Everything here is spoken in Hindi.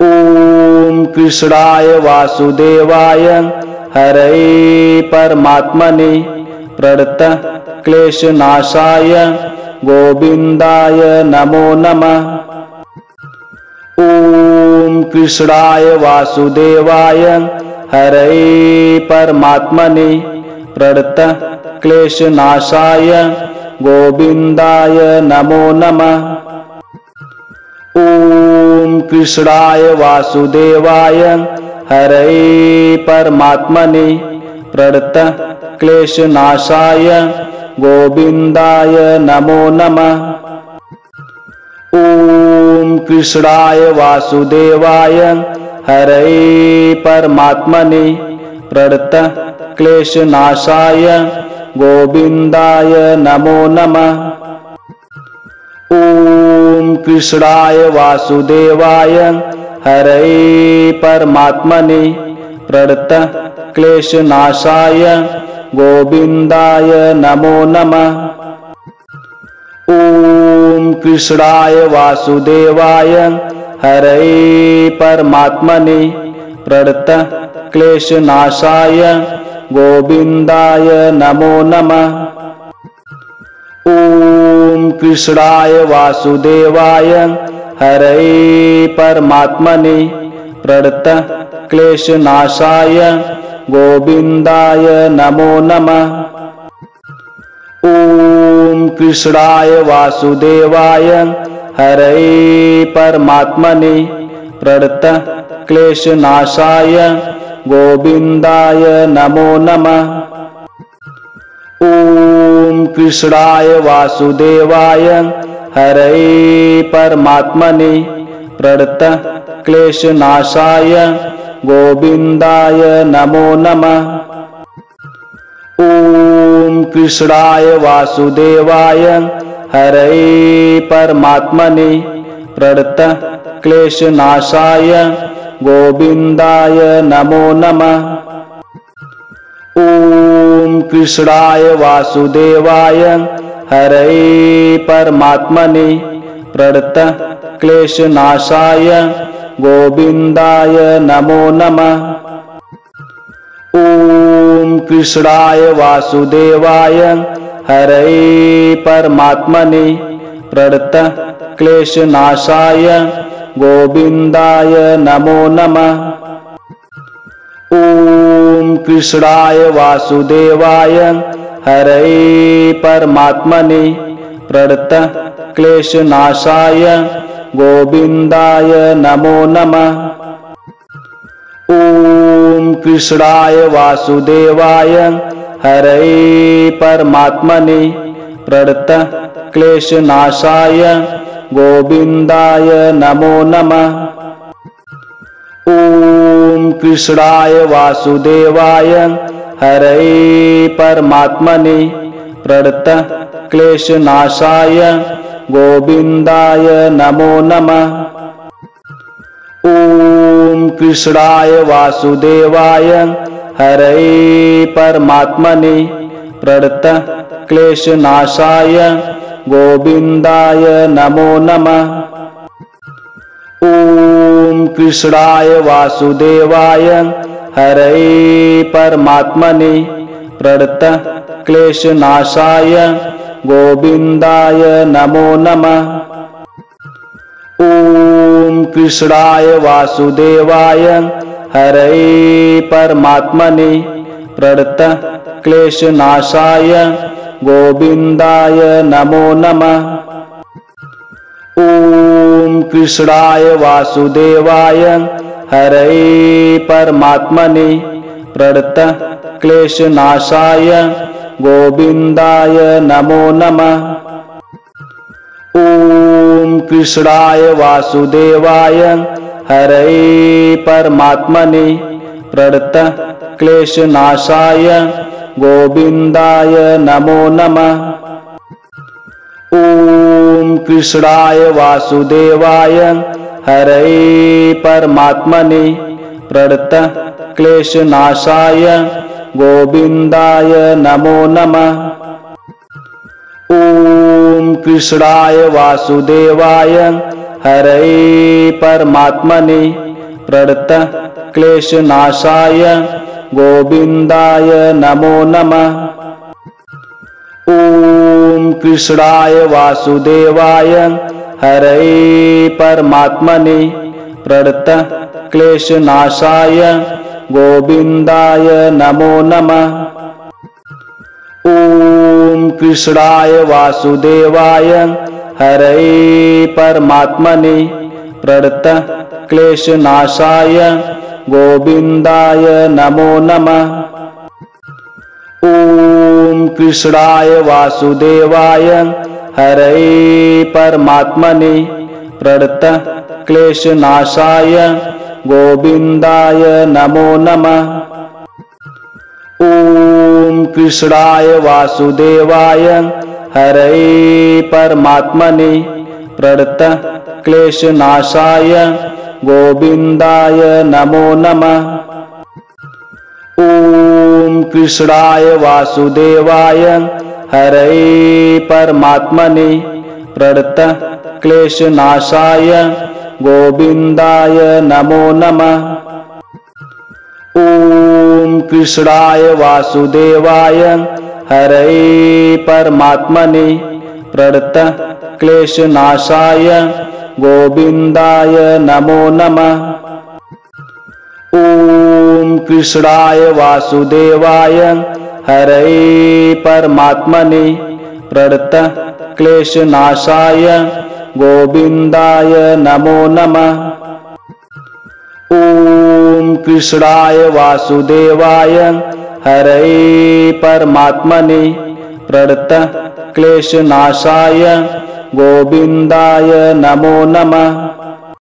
ओम कृष्णाय वासुदेवाय हरये परमात्मने प्रणतः क्लेशनाशाय गोविंदाय नमो नमः। ओम कृष्णाय वासुदेवाय हरये परमात्मने प्रणतः क्लेशनाशाय गोविंदाय नमो नमः। ओम कृष्णाय वासुदेवाय हरये परमात्मने प्रणतः क्लेशनाशाय गोविंदाय नमो नमः। ओम कृष्णाय वासुदेवाय हरये परमात्मने प्रणतः क्लेशनाशाय गोविंदाय नमो नमः। ओम कृष्णाय वासुदेवाय हरये परमात्मने प्रणतः क्लेशनाशाय गोविंदाय नमो नमः। ओम कृष्णाय वासुदेवाय हरये परमात्मने प्रणतः क्लेशनाशाय गोविंदाय नमो नमः। ओम कृष्णाय वासुदेवाय हरये परमात्मने प्रणतः क्लेशनाशाय गोविंदाय नमो नमः। ओम कृष्णाय वासुदेवाय हरये परमात्मने प्रणतः क्लेशनाशाय गोविंदाय नमो नमः। ओम कृष्णाय वासुदेवाय हरये परमात्मने प्रणतः क्लेशनाशाय गोविंदाय नमो नमः। ओम कृष्णाय वासुदेवाय हरये परमात्मने प्रणतः क्लेशनाशाय गोविंदाय नमो नमः। ओम कृष्णाय वासुदेवाय हरये परमात्मने प्रणतः क्लेशनाशाय गोविंदाय नमो नमः। ओम कृष्णाय वासुदेवाय हरये परमात्मने प्रणतः क्लेशनाशाय गोविंदाय नमो नमः। ओम कृष्णाय वासुदेवाय हरये परमात्मने प्रणतः क्लेशनाशाय गोविंदाय नमो नमः। ओम कृष्णाय वासुदेवाय हरये परमात्मने प्रणतः क्लेशनाशाय गोविंदाय नमो नमः। ओम कृष्णाय वासुदेवाय हरये परमात्मने प्रणतः क्लेशनाशाय गोविंदाय नमो नमः। ओम कृष्णाय वासुदेवाय हरये परमात्मने प्रणतः क्लेशनाशाय गोविंदाय नमो नमः। ओम कृष्णाय वासुदेवाय हरये परमात्मने प्रणतः क्लेशनाशाय गोविंदाय नमो नमः। ओम कृष्णाय वासुदेवाय हरये परमात्मने प्रणतः क्लेशनाशाय गोविंदाय नमो नमः। ओम कृष्णाय वासुदेवाय हरये परमात्मने प्रणतः क्लेशनाशाय गोविंदाय नमो नमः। ओम कृष्णाय वासुदेवाय हरये परमात्मने प्रणतः क्लेशनाशाय गोविंदाय नमो नमः। ओम कृष्णाय वासुदेवाय हरये परमात्मने प्रणतः क्लेशनाशाय गोविंदाय नमो नमः। ओम कृष्णाय वासुदेवाय हरये परमात्मने प्रणतः क्लेशनाशाय गोविन्दाय नमो नमः। ॐ कृष्णाय वासुदेवाय हरये परमात्मने प्रणतः क्लेशनाशाय गोविन्दाय नमो नमः। ॐ कृष्णाय वासुदेवाय हरये परमात्मने प्रणतः क्लेशनाशाय गोविन्दाय नमो नमः। ॐ कृष्णाय वासुदेवाय हरये परमात्मने प्रणतः क्लेशनाशाय गोविन्दाय नमो नमः। ॐ कृष्णाय वासुदेवाय हरये परमात्मने प्रणतः क्लेशनाशाय गोविन्दाय नमो नमः। ॐ कृष्णाय वासुदेवाय हरये परमात्मने प्रणतः क्लेशनाशाय गोविन्दाय नमो नमः। ॐ कृष्णाय वासुदेवाय हरये परमात्मने प्रणतः क्लेशनाशाय गोविन्दाय नमो नमः। ॐ कृष्णाय वासुदेवाय हरये परमात्मने प्रणतः क्लेशनाशाय गोविन्दाय नमो नमः। ॐ कृष्णाय वासुदेवाय हरये परमात्मने प्रणतः क्लेशनाशाय गोविन्दाय नमो नमः।